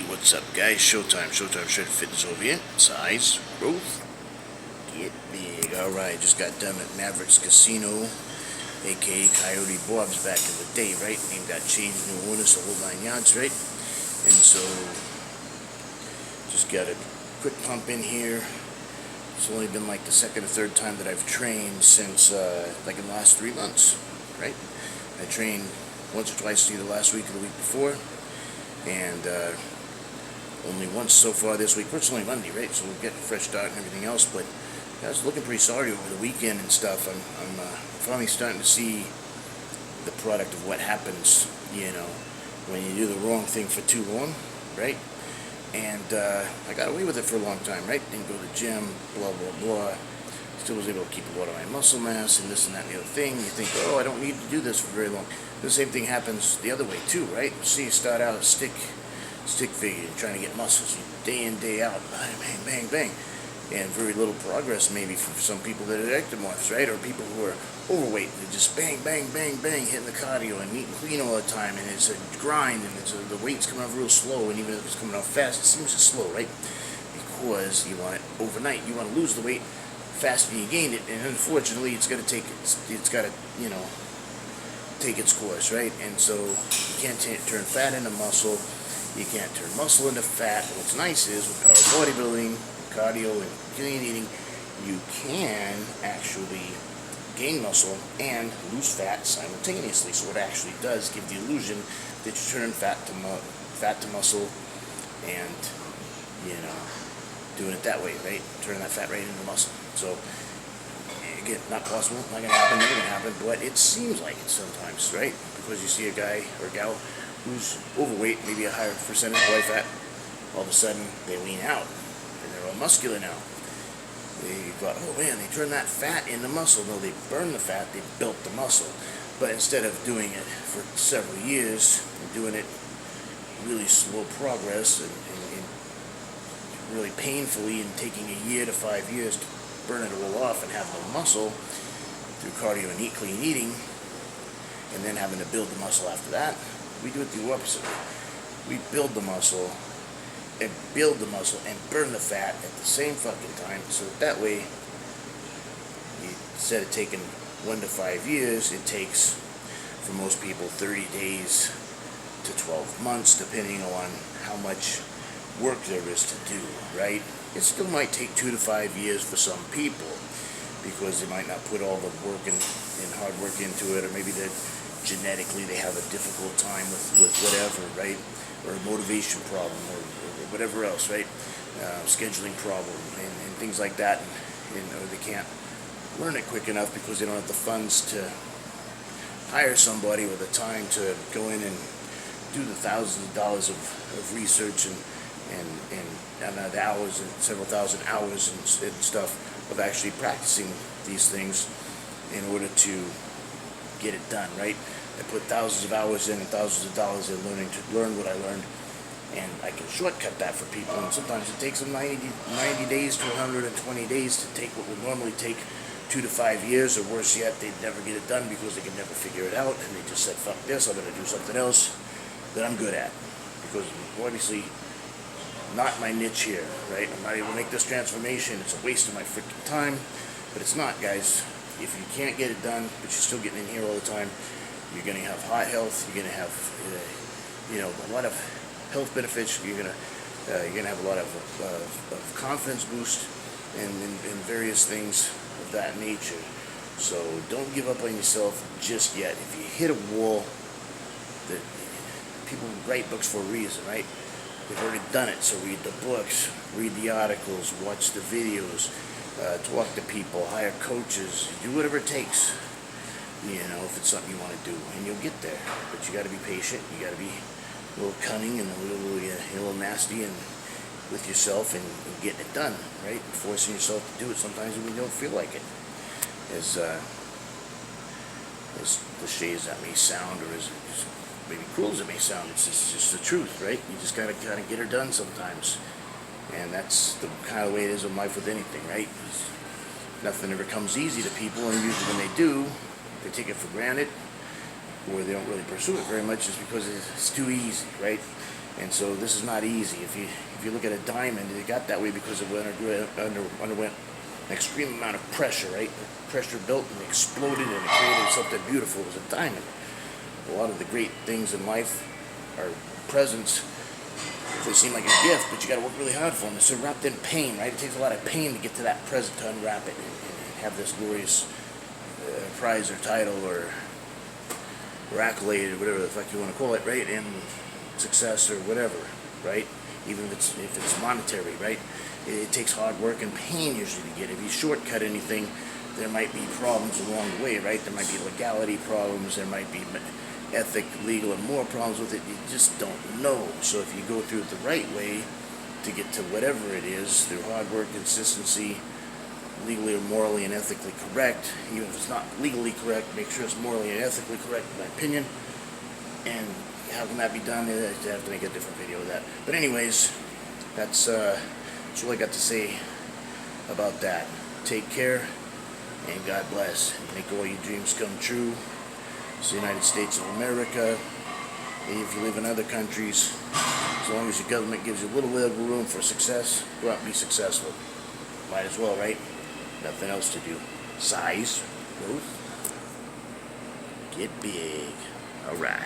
What's up, guys? Showtime, Shred Fitness over here. Size, growth, get big. Alright, just got done at Mavericks Casino, aka Coyote Bob's back in the day, right? Name got changed, new owners, the whole 9 yards, right? And so, just got a quick pump in here. It's only been like the second or third time that I've trained since, like in the last 3 months, right? I trained once or twice either last week or the week before, and only once so far this week. It's only Monday, right? So we'll get a fresh start and everything else, but I was looking pretty sorry over the weekend and stuff. I'm finally starting to see the product of what happens, when you do the wrong thing for too long, right? And I got away with it for a long time, right? Didn't go to the gym, blah, blah, blah. Still was able to keep a lot of my muscle mass and this and that and the other thing. You think, oh, I don't need to do this for very long. The same thing happens the other way too, right? See, you start out a stick figure, trying to get muscles, day in, day out, bang, bang, bang, bang. And very little progress maybe for some people that are ectomorphs, right? Or people who are overweight. They just bang, bang, bang, bang, hitting the cardio and eating clean all the time. And it's a grind, and the weight's coming off real slow. And even if it's coming off fast, it seems to slow, right? Because you want it overnight. You want to lose the weight faster than you gain it. And unfortunately, it's got to take its course, right? And so you can't turn fat into muscle. You can't turn muscle into fat. What's nice is with power bodybuilding, cardio, and clean eating, you can actually gain muscle and lose fat simultaneously. So it actually does give the illusion that you're turning fat to muscle, and doing it that way, right? Turning that fat right into muscle. So again, not possible, not gonna happen, never gonna happen, but it seems like it sometimes, right? Because you see a guy or a gal who's overweight, maybe a higher percentage of body fat, all of a sudden they lean out and they're all muscular now. They thought, oh man, they turn that fat into muscle. No, they burn the fat, they built the muscle. But instead of doing it for several years, and doing it really slow progress and really painfully, and taking a year to 5 years to burn it all off and have no muscle through cardio and clean eating, and then having to build the muscle after that, we do it the opposite way. We build the muscle and burn the fat at the same fucking time, so that way, instead of taking 1 to 5 years, it takes, for most people, 30 days to 12 months, depending on how much work there is to do, right? It still might take 2 to 5 years for some people, because they might not put all the work and hard work into it, or maybe they're genetically they have a difficult time with whatever, right? Or a motivation problem, or whatever else, right? Scheduling problem, and things like that, or they can't learn it quick enough because they don't have the funds to hire somebody or the time to go in and do the thousands of dollars of research and the hours and several thousand hours and stuff of actually practicing these things in order to get it done, right? I put thousands of hours in and thousands of dollars in learn what I learned, and I can shortcut that for people, and sometimes it takes them 90 days to 120 days to take what would normally take 2 to 5 years, or worse yet, they'd never get it done because they can never figure it out, and they just said, fuck this, I'm going to do something else that I'm good at, because obviously not my niche here, right? I'm not able to make this transformation. It's a waste of my freaking time, but it's not, guys. If you can't get it done, but you're still getting in here all the time, you're going to have heart health. You're going to have, a lot of health benefits. You're going to have a lot of confidence boost and various things of that nature. So don't give up on yourself just yet. If you hit a wall, that people write books for a reason, right? They've already done it, so read the books, read the articles, watch the videos, talk to people, hire coaches, do whatever it takes, if it's something you want to do, and you'll get there. But you got to be patient, you got to be a little cunning and a little nasty and with yourself and getting it done, right? And forcing yourself to do it sometimes when you don't feel like it. As cliche as that may sound, or as maybe cruel as it may sound, it's just the truth, right? You just gotta get her done sometimes, and that's the kind of way it is in life with anything, right? Nothing ever comes easy to people, and usually when they do, they take it for granted, or they don't really pursue it very much, is because it's too easy, right? And so this is not easy. If you look at a diamond, it got that way because it underwent an extreme amount of pressure, right? Pressure built and exploded and it created something beautiful. It was a diamond. A lot of the great things in life are presents. They seem like a gift, but you got to work really hard for them. It's wrapped in pain, right? It takes a lot of pain to get to that present, to unwrap it and have this glorious prize or title or accolade or whatever the fuck you want to call it, right? And success or whatever, right? Even if it's monetary, right? It takes hard work and pain usually to get it. If you shortcut anything, there might be problems along the way, right? There might be legality problems, there might be ethic, legal, and moral problems with it. You just don't know. So if you go through it the right way to get to whatever it is, through hard work, consistency, legally or morally and ethically correct, even if it's not legally correct, make sure it's morally and ethically correct, in my opinion. And how can that be done? I have to make a different video of that. But anyways, that's all I got to say about that. Take care, and God bless. Make all your dreams come true. It's the United States of America. And if you live in other countries, as long as your government gives you a little wiggle room for success, go out and be successful. Might as well, right? Nothing else to do. Size, growth, get big. All right.